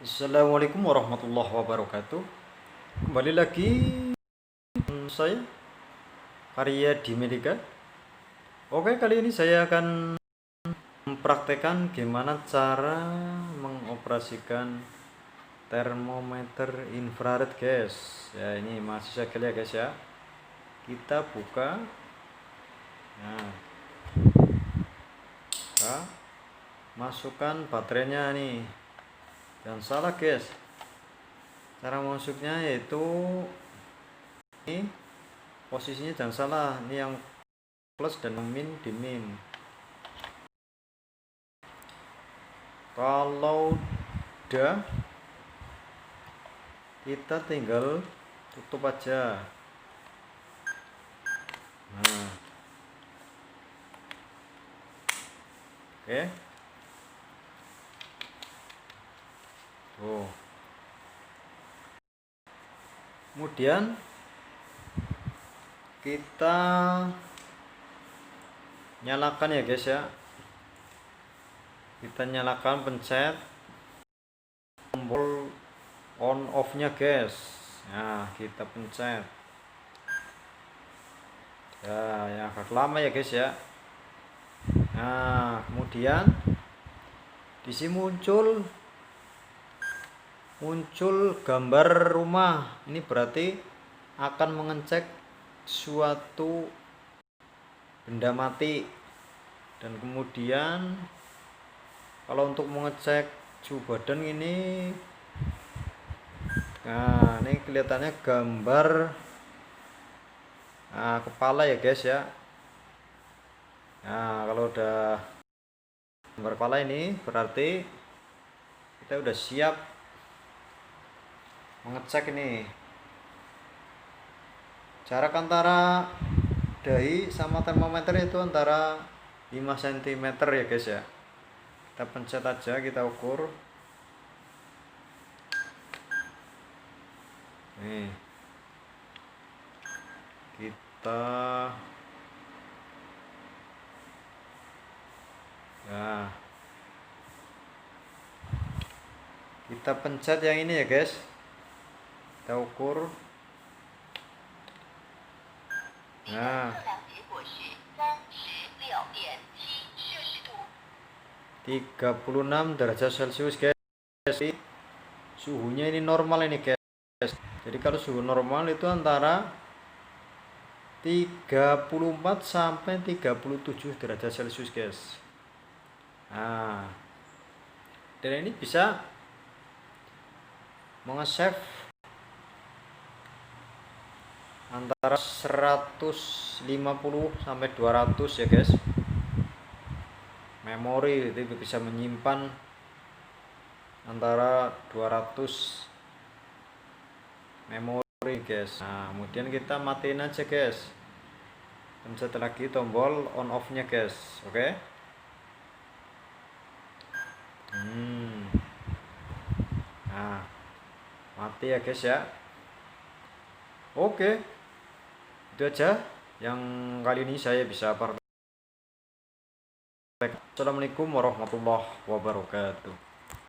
Assalamualaikum warahmatullahi wabarakatuh. Kembali lagi saya Karya di Medika. Oke, kali ini saya akan mempraktekkan gimana cara mengoperasikan termometer infrared, guys. Ya, ini masih segel ya, guys ya. Kita buka. Nah, kita masukkan baterainya nih. Jangan salah, guys. Cara masuknya yaitu ini posisinya jangan salah, ini yang plus dan min di min. Kalau udah, kita tinggal tutup aja. Nah, oke. Tuh. Kemudian kita nyalakan ya, guys ya. Kita nyalakan, pencet tombol on off nya, guys. Nah, kita pencet ya agak lama ya, guys ya. Nah, kemudian di sini muncul gambar rumah. Ini berarti akan mengecek suatu benda mati. Dan kemudian kalau untuk mengecek suhu badan ini, nah ini kelihatannya gambar kepala ya, guys ya. Nah, kalau udah gambar kepala ini berarti kita udah siap mengecek ini. Jarak antara dahi sama termometer itu antara 5 cm ya, guys ya. Kita pencet aja, kita ukur. Nih, kita kita pencet yang ini ya, guys. Kita ukur. Nah, 36 derajat Celcius, guys. Suhunya ini normal ini, guys. Jadi kalau suhu normal itu antara 34 sampai 37 derajat Celcius, guys. Nah, dan ini bisa menge-save antara 150 sampai 200 ya, guys. Memori itu bisa menyimpan antara 200 memori, guys. Nah, kemudian kita matiin aja, guys. Pencet lagi tombol on off nya, guys. Oke. Nah, mati ya, guys ya. Oke, itu aja yang kali ini saya bisa praktek. Assalamualaikum warahmatullahi wabarakatuh.